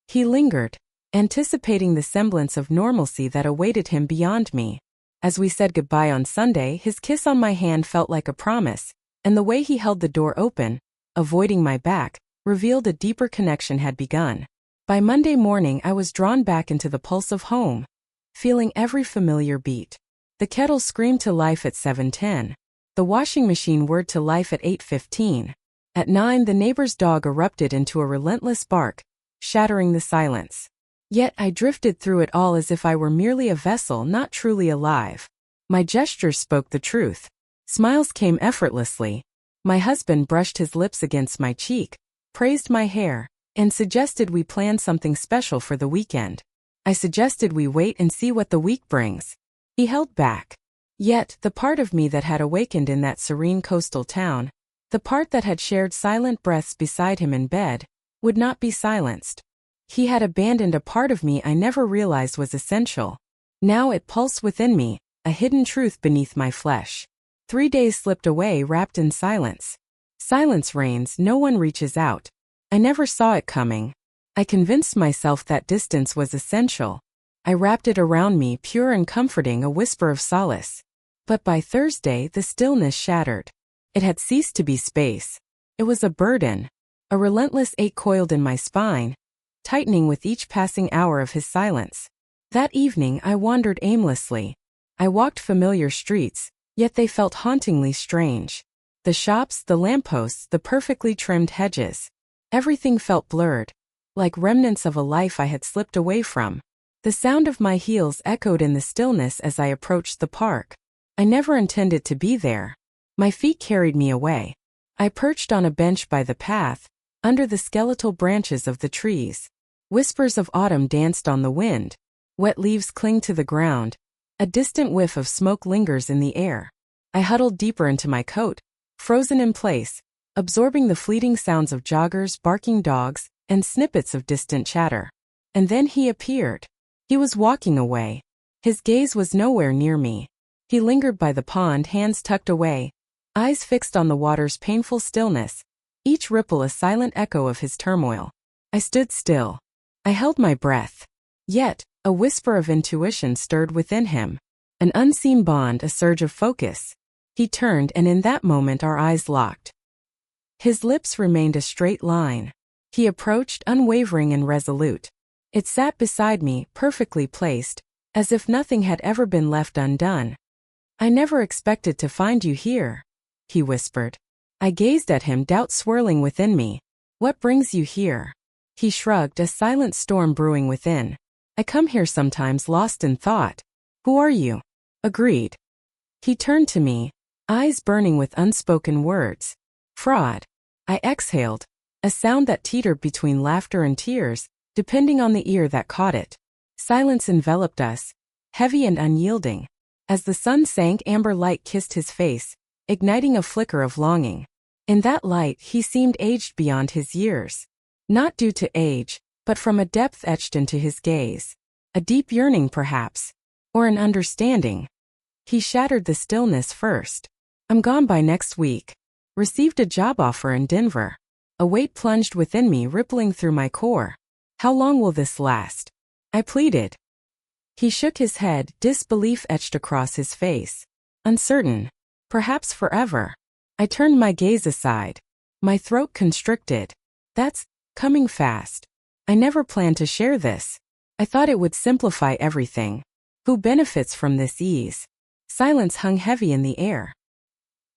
A: He lingered, anticipating the semblance of normalcy that awaited him beyond me. As we said goodbye on Sunday, his kiss on my hand felt like a promise, and the way he held the door open, avoiding my back, revealed a deeper connection had begun. By Monday morning I was drawn back into the pulse of home, feeling every familiar beat. The kettle screamed to life at 7:10. The washing machine whirred to life at 8:15. At 9 the neighbor's dog erupted into a relentless bark, shattering the silence. Yet I drifted through it all as if I were merely a vessel, not truly alive. My gestures spoke the truth. Smiles came effortlessly. My husband brushed his lips against my cheek, praised my hair, and suggested we plan something special for the weekend. I suggested we wait and see what the week brings. He held back. Yet, the part of me that had awakened in that serene coastal town, the part that had shared silent breaths beside him in bed, would not be silenced. He had abandoned a part of me I never realized was essential. Now it pulsed within me, a hidden truth beneath my flesh. 3 days slipped away wrapped in silence. Silence reigns, no one reaches out. I never saw it coming. I convinced myself that distance was essential. I wrapped it around me, pure and comforting, a whisper of solace. But by Thursday, the stillness shattered. It had ceased to be space. It was a burden. A relentless ache coiled in my spine, tightening with each passing hour of his silence. That evening I wandered aimlessly. I walked familiar streets, yet they felt hauntingly strange. The shops, the lampposts, the perfectly trimmed hedges. Everything felt blurred, like remnants of a life I had slipped away from. The sound of my heels echoed in the stillness as I approached the park. I never intended to be there. My feet carried me away. I perched on a bench by the path, under the skeletal branches of the trees. Whispers of autumn danced on the wind. Wet leaves cling to the ground. A distant whiff of smoke lingers in the air. I huddled deeper into my coat, frozen in place, absorbing the fleeting sounds of joggers, barking dogs, and snippets of distant chatter. And then he appeared. He was walking away. His gaze was nowhere near me. He lingered by the pond, hands tucked away, eyes fixed on the water's painful stillness, each ripple a silent echo of his turmoil. I stood still. I held my breath. Yet, a whisper of intuition stirred within him. An unseen bond, a surge of focus. He turned, and in that moment our eyes locked. His lips remained a straight line. He approached, unwavering and resolute. It sat beside me, perfectly placed, as if nothing had ever been left undone. "I never expected to find you here," he whispered. I gazed at him, doubt swirling within me. "What brings you here?" He shrugged, a silent storm brewing within. "I come here sometimes, lost in thought." "Who are you?" "Agreed." He turned to me, eyes burning with unspoken words. "Fraud." I exhaled, a sound that teetered between laughter and tears, depending on the ear that caught it. Silence enveloped us, heavy and unyielding. As the sun sank, amber light kissed his face, igniting a flicker of longing. In that light, he seemed aged beyond his years. Not due to age, but from a depth etched into his gaze. A deep yearning, perhaps. Or an understanding. He shattered the stillness first. "I'm gone by next week. Received a job offer in Denver." A weight plunged within me, rippling through my core. "How long will this last?" I pleaded. He shook his head, disbelief etched across his face. "Uncertain. Perhaps forever." I turned my gaze aside. My throat constricted. "That's coming fast. I never planned to share this. I thought it would simplify everything. Who benefits from this ease?" Silence hung heavy in the air.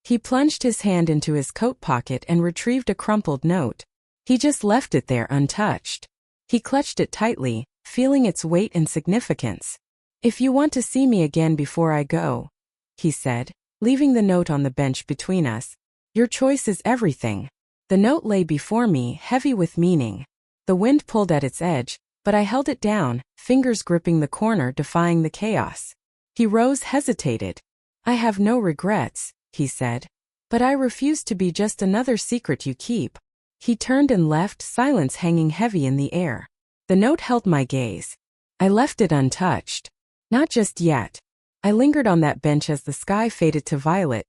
A: He plunged his hand into his coat pocket and retrieved a crumpled note. He just left it there untouched. He clutched it tightly, feeling its weight and significance. "If you want to see me again before I go," he said, leaving the note on the bench between us, "your choice is everything." The note lay before me, heavy with meaning. The wind pulled at its edge, but I held it down, fingers gripping the corner, defying the chaos. He rose, hesitated. "I have no regrets," he said. "But I refuse to be just another secret you keep." He turned and left, silence hanging heavy in the air. The note held my gaze. I left it untouched. Not just yet. I lingered on that bench as the sky faded to violet,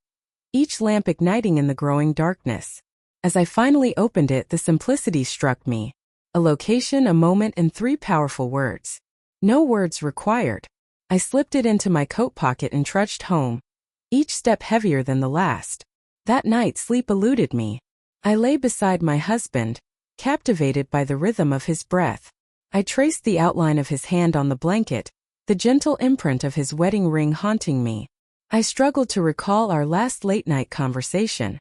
A: each lamp igniting in the growing darkness. As I finally opened it, the simplicity struck me. A location, a moment, and 3 powerful words. No words required. I slipped it into my coat pocket and trudged home, each step heavier than the last. That night, sleep eluded me. I lay beside my husband, captivated by the rhythm of his breath. I traced the outline of his hand on the blanket, the gentle imprint of his wedding ring haunting me. I struggled to recall our last late-night conversation.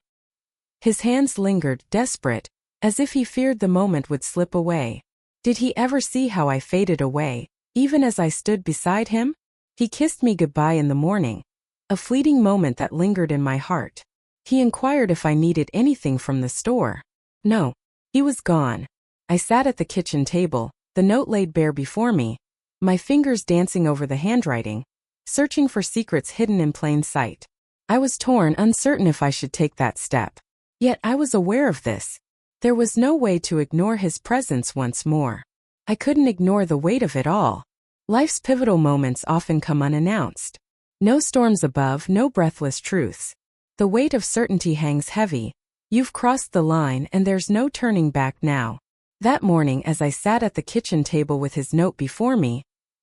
A: His hands lingered, desperate, as if he feared the moment would slip away. Did he ever see how I faded away, even as I stood beside him? He kissed me goodbye in the morning, a fleeting moment that lingered in my heart. He inquired if I needed anything from the store. No. He was gone. I sat at the kitchen table, the note laid bare before me, my fingers dancing over the handwriting, searching for secrets hidden in plain sight. I was torn, uncertain if I should take that step. Yet I was aware of this. There was no way to ignore his presence once more. I couldn't ignore the weight of it all. Life's pivotal moments often come unannounced. No storms above, no breathless truths. The weight of certainty hangs heavy. You've crossed the line and there's no turning back now. That morning, as I sat at the kitchen table with his note before me,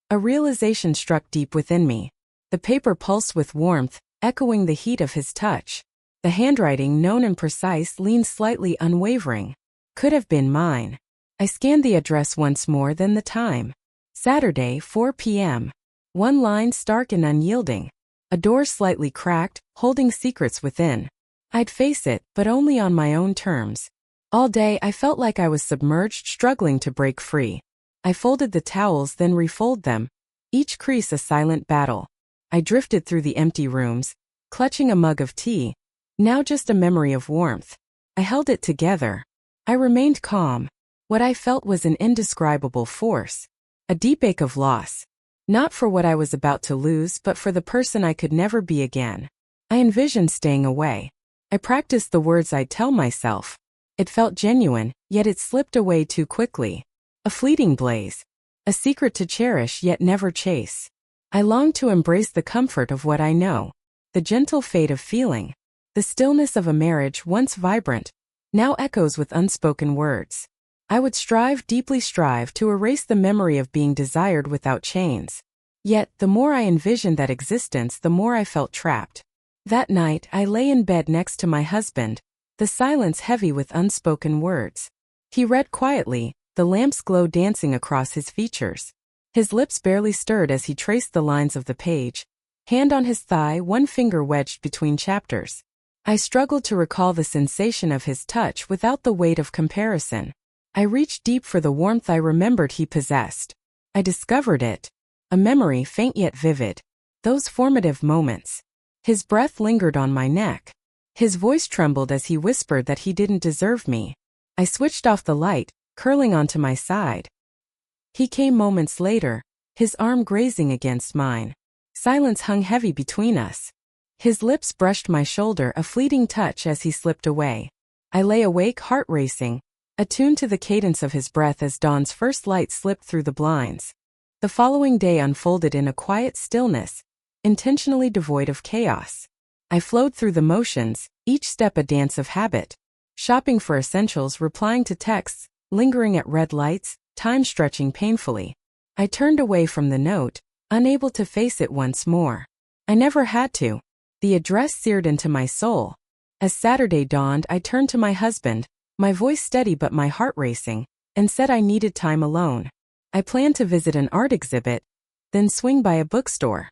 A: a realization struck deep within me. The paper pulsed with warmth, echoing the heat of his touch. The handwriting, known and precise, leaned slightly unwavering. Could have been mine. I scanned the address once more, then the time. Saturday, 4 p.m. One line, stark and unyielding. A door slightly cracked, holding secrets within. I'd face it, but only on my own terms. All day I felt like I was submerged, struggling to break free. I folded the towels, then refolded them, each crease a silent battle. I drifted through the empty rooms, clutching a mug of tea, now just a memory of warmth. I held it together. I remained calm. What I felt was an indescribable force, a deep ache of loss. Not for what I was about to lose, but for the person I could never be again. I envisioned staying away. I practiced the words I'd tell myself. It felt genuine, yet it slipped away too quickly. A fleeting blaze. A secret to cherish yet never chase. I longed to embrace the comfort of what I know. The gentle fade of feeling. The stillness of a marriage once vibrant, now echoes with unspoken words. I would deeply strive to erase the memory of being desired without chains. Yet, the more I envisioned that existence, the more I felt trapped. That night, I lay in bed next to my husband, the silence heavy with unspoken words. He read quietly, the lamp's glow dancing across his features. His lips barely stirred as he traced the lines of the page, hand on his thigh, one finger wedged between chapters. I struggled to recall the sensation of his touch without the weight of comparison. I reached deep for the warmth I remembered he possessed. I discovered it. A memory faint yet vivid. Those formative moments. His breath lingered on my neck. His voice trembled as he whispered that he didn't deserve me. I switched off the light, curling onto my side. He came moments later, his arm grazing against mine. Silence hung heavy between us. His lips brushed my shoulder, a fleeting touch as he slipped away. I lay awake, heart racing, attuned to the cadence of his breath as dawn's first light slipped through the blinds. The following day unfolded in a quiet stillness, intentionally devoid of chaos. I flowed through the motions, each step a dance of habit. Shopping for essentials, replying to texts, lingering at red lights, time stretching painfully. I turned away from the note, unable to face it once more. I never had to. The address seared into my soul. As Saturday dawned, I turned to my husband, my voice steady but my heart racing, and said I needed time alone. I planned to visit an art exhibit, then swing by a bookstore.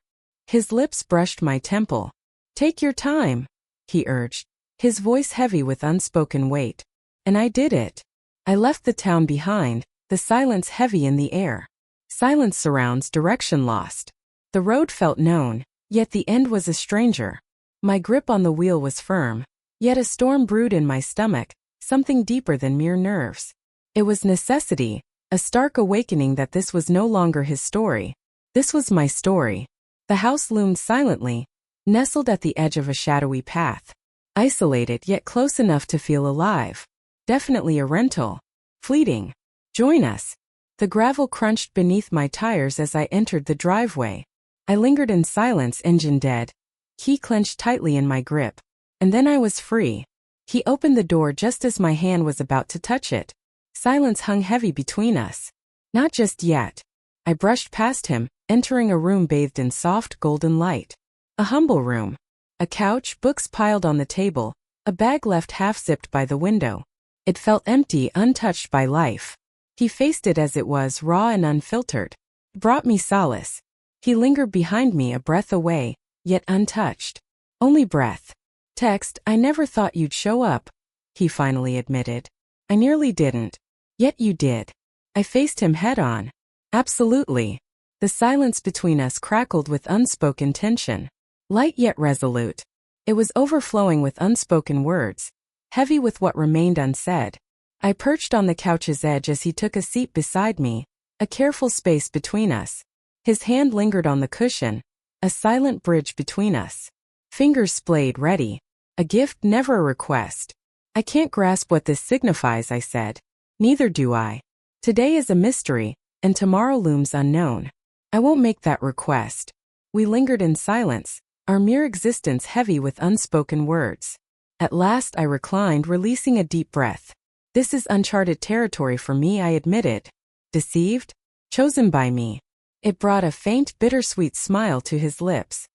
A: His lips brushed my temple. "Take your time," he urged, his voice heavy with unspoken weight. And I did it. I left the town behind, the silence heavy in the air. Silence surrounds, direction lost. The road felt known, yet the end was a stranger. My grip on the wheel was firm, yet a storm brewed in my stomach, something deeper than mere nerves. It was necessity, a stark awakening that this was no longer his story. This was my story. The house loomed silently, nestled at the edge of a shadowy path. Isolated yet close enough to feel alive. Definitely a rental. Fleeting. Join us. The gravel crunched beneath my tires as I entered the driveway. I lingered in silence, engine dead. Key clenched tightly in my grip. And then I was free. He opened the door just as my hand was about to touch it. Silence hung heavy between us. Not just yet. I brushed past him, entering a room bathed in soft golden light. A humble room. A couch, books piled on the table, a bag left half-zipped by the window. It felt empty, untouched by life. He faced it as it was, raw and unfiltered. It brought me solace. He lingered behind me, a breath away, yet untouched. Only breath. "Text, I never thought you'd show up," he finally admitted. "I nearly didn't. Yet you did." I faced him head-on. "Absolutely." The silence between us crackled with unspoken tension. Light yet resolute. It was overflowing with unspoken words, heavy with what remained unsaid. I perched on the couch's edge as he took a seat beside me, a careful space between us. His hand lingered on the cushion, a silent bridge between us. Fingers splayed ready. A gift, never a request. I can't grasp what this signifies, I said. Neither do I. Today is a mystery, and tomorrow looms unknown. I won't make that request. We lingered in silence, our mere existence heavy with unspoken words. At last I reclined, releasing a deep breath. This is uncharted territory for me, I admitted. Deceived? Chosen by me. It brought a faint, bittersweet smile to his lips.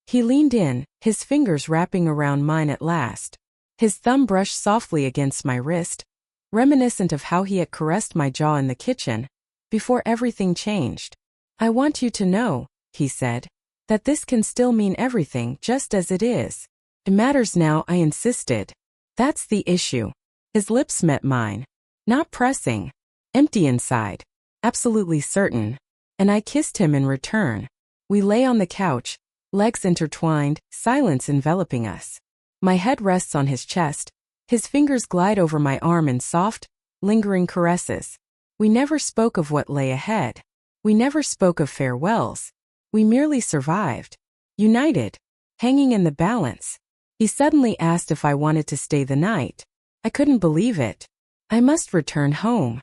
A: He leaned in, his fingers wrapping around mine at last. His thumb brushed softly against my wrist, reminiscent of how he had caressed my jaw in the kitchen, before everything changed. I want you to know, he said, that this can still mean everything just as it is. It matters now, I insisted. That's the issue. His lips met mine. Not pressing. Empty inside. Absolutely certain. And I kissed him in return. We lay on the couch, legs intertwined, silence enveloping us. My head rests on his chest. His fingers glide over my arm in soft, lingering caresses. We never spoke of what lay ahead. We never spoke of farewells. We merely survived. United. Hanging in the balance. He suddenly asked if I wanted to stay the night. I couldn't believe it. I must return home.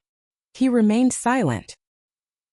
A: He remained silent.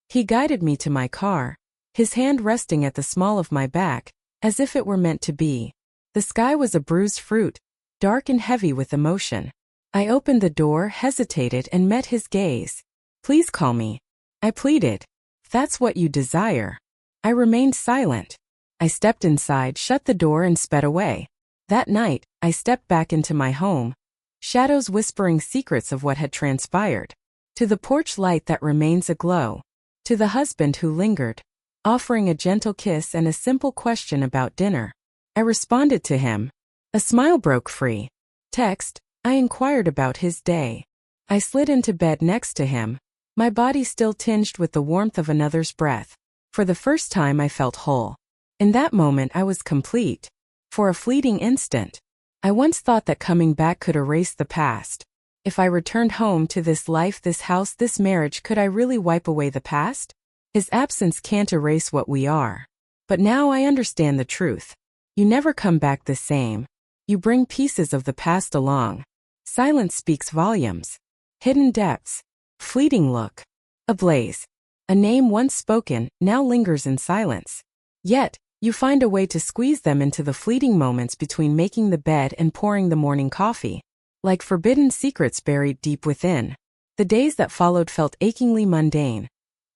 A: He guided me to my car, his hand resting at the small of my back, as if it were meant to be. The sky was a bruised fruit, dark and heavy with emotion. I opened the door, hesitated, and met his gaze. Please call me. I pleaded. That's what you desire. I remained silent. I stepped inside, shut the door, and sped away. That night, I stepped back into my home, shadows whispering secrets of what had transpired. To the porch light that remains aglow. To the husband who lingered, offering a gentle kiss and a simple question about dinner. I responded to him. A smile broke free. Text, I inquired about his day. I slid into bed next to him, my body still tinged with the warmth of another's breath. For the first time I felt whole. In that moment I was complete. For a fleeting instant. I once thought that coming back could erase the past. If I returned home to this life, this house, this marriage, could I really wipe away the past? His absence can't erase what we are. But now I understand the truth. You never come back the same. You bring pieces of the past along. Silence speaks volumes. Hidden depths. Fleeting look. Ablaze. A name once spoken, now lingers in silence. Yet, you find a way to squeeze them into the fleeting moments between making the bed and pouring the morning coffee. Like forbidden secrets buried deep within. The days that followed felt achingly mundane.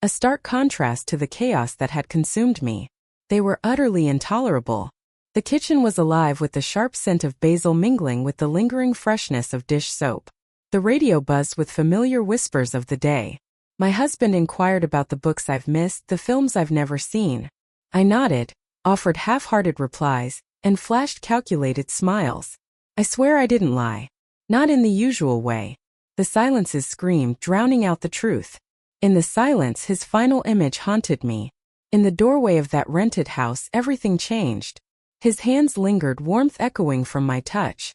A: A stark contrast to the chaos that had consumed me. They were utterly intolerable. The kitchen was alive with the sharp scent of basil mingling with the lingering freshness of dish soap. The radio buzzed with familiar whispers of the day. My husband inquired about the books I've missed, the films I've never seen. I nodded, offered half-hearted replies, and flashed calculated smiles. I swear I didn't lie. Not in the usual way. The silences screamed, drowning out the truth. In the silence, his final image haunted me. In the doorway of that rented house, everything changed. His hands lingered, warmth echoing from my touch.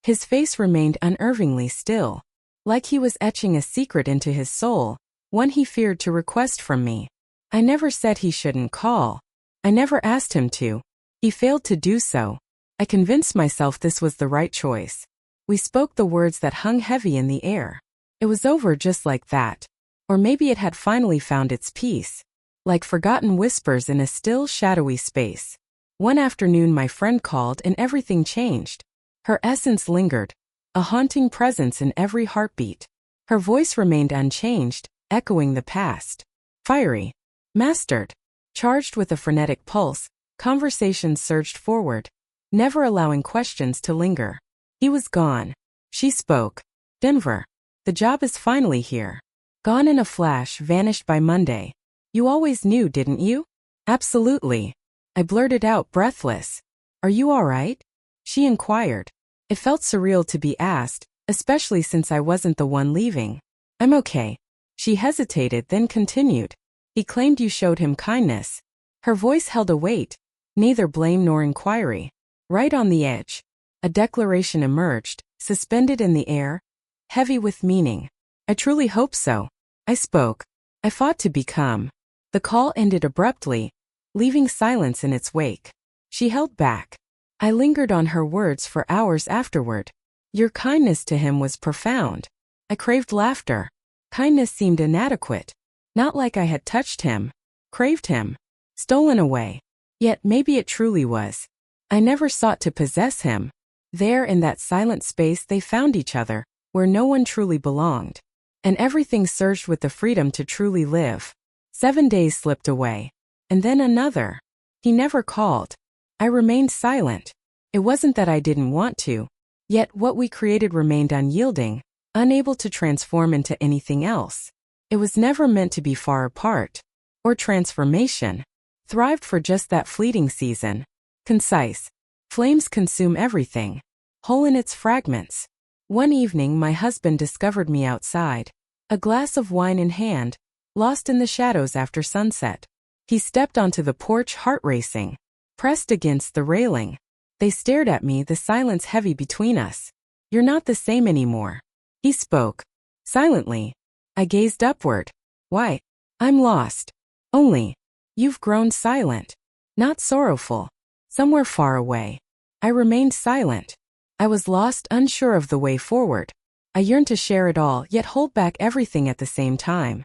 A: His face remained unervingly still, like he was etching a secret into his soul, one he feared to request from me. I never said he shouldn't call. I never asked him to. He failed to do so. I convinced myself this was the right choice. We spoke the words that hung heavy in the air. It was over just like that. Or maybe it had finally found its peace. Like forgotten whispers in a still, shadowy space. One afternoon my friend called and everything changed. Her essence lingered, a haunting presence in every heartbeat. Her voice remained unchanged, echoing the past. Fiery. Mastered. Charged with a frenetic pulse, conversations surged forward, never allowing questions to linger. He was gone. She spoke. Denver. The job is finally here. Gone in a flash, vanished by Monday. You always knew, didn't you? Absolutely. I blurted out, breathless. Are you all right? She inquired. It felt surreal to be asked, especially since I wasn't the one leaving. I'm okay. She hesitated, then continued. He claimed you showed him kindness. Her voice held a weight, neither blame nor inquiry. Right on the edge. A declaration emerged, suspended in the air, heavy with meaning. I truly hope so. I spoke. I fought to become. The call ended abruptly, leaving silence in its wake. She held back. I lingered on her words for hours afterward. Your kindness to him was profound. I craved laughter. Kindness seemed inadequate. Not like I had touched him, craved him, stolen away. Yet maybe it truly was. I never sought to possess him. There in that silent space they found each other, where no one truly belonged. And everything surged with the freedom to truly live. 7 days slipped away. And then another. He never called. I remained silent. It wasn't that I didn't want to. Yet what we created remained unyielding, unable to transform into anything else. It was never meant to be far apart. Or transformation. Thrived for just that fleeting season. Concise. Flames consume everything. Whole in its fragments. One evening my husband discovered me outside. A glass of wine in hand, lost in the shadows after sunset. He stepped onto the porch, heart racing. Pressed against the railing. They stared at me, the silence heavy between us. You're not the same anymore. He spoke. Silently. I gazed upward. Why? I'm lost. Only. You've grown silent. Not sorrowful. Somewhere far away. I remained silent. I was lost, unsure of the way forward. I yearned to share it all, yet hold back everything at the same time.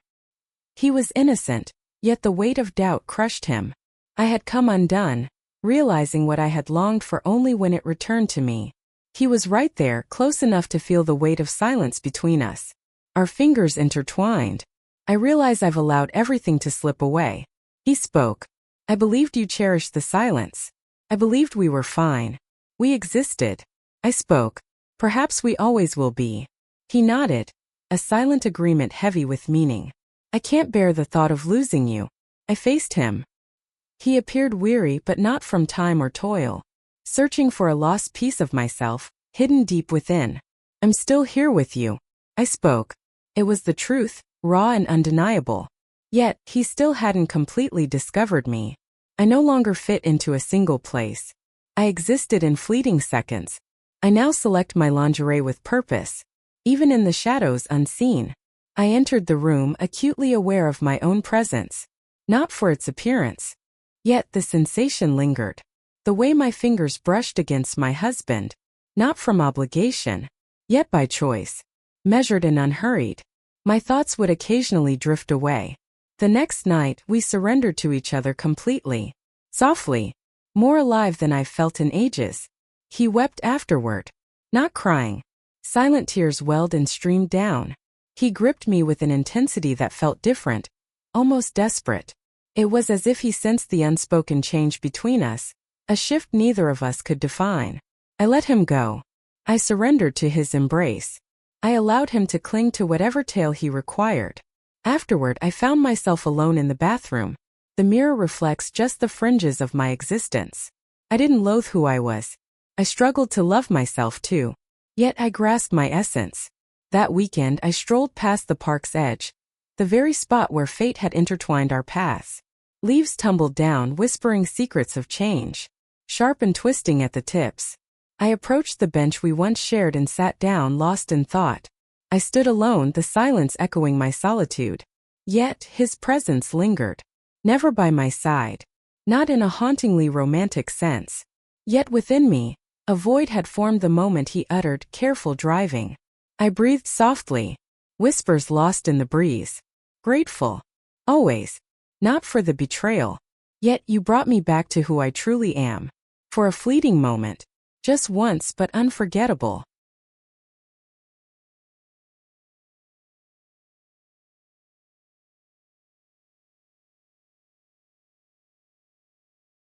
A: He was innocent, yet the weight of doubt crushed him. I had come undone, realizing what I had longed for only when it returned to me. He was right there, close enough to feel the weight of silence between us. Our fingers intertwined. I realize I've allowed everything to slip away. He spoke. I believed you cherished the silence. I believed we were fine. We existed. I spoke. Perhaps we always will be. He nodded. A silent agreement heavy with meaning. I can't bear the thought of losing you. I faced him. He appeared weary, but not from time or toil. Searching for a lost piece of myself, hidden deep within. I'm still here with you. I spoke. It was the truth, raw and undeniable. Yet, he still hadn't completely discovered me. I no longer fit into a single place. I existed in fleeting seconds. I now select my lingerie with purpose. Even in the shadows unseen. I entered the room acutely aware of my own presence. Not for its appearance. Yet the sensation lingered. The way my fingers brushed against my husband. Not from obligation. Yet by choice. Measured and unhurried. My thoughts would occasionally drift away. The next night, we surrendered to each other completely. Softly. More alive than I've felt in ages. He wept afterward. Not crying. Silent tears welled and streamed down. He gripped me with an intensity that felt different. Almost desperate. It was as if he sensed the unspoken change between us. A shift neither of us could define. I let him go. I surrendered to his embrace. I allowed him to cling to whatever tale he required. Afterward, I found myself alone in the bathroom. The mirror reflects just the fringes of my existence. I didn't loathe who I was. I struggled to love myself too. Yet I grasped my essence. That weekend, I strolled past the park's edge, the very spot where fate had intertwined our paths. Leaves tumbled down, whispering secrets of change, sharp and twisting at the tips. I approached the bench we once shared and sat down, lost in thought. I stood alone, the silence echoing my solitude. Yet, his presence lingered. Never by my side. Not in a hauntingly romantic sense. Yet within me, a void had formed the moment he uttered, "Careful driving." I breathed softly. Whispers lost in the breeze. Grateful. Always. Not for the betrayal. Yet you brought me back to who I truly am. For a fleeting moment. Just once, but unforgettable.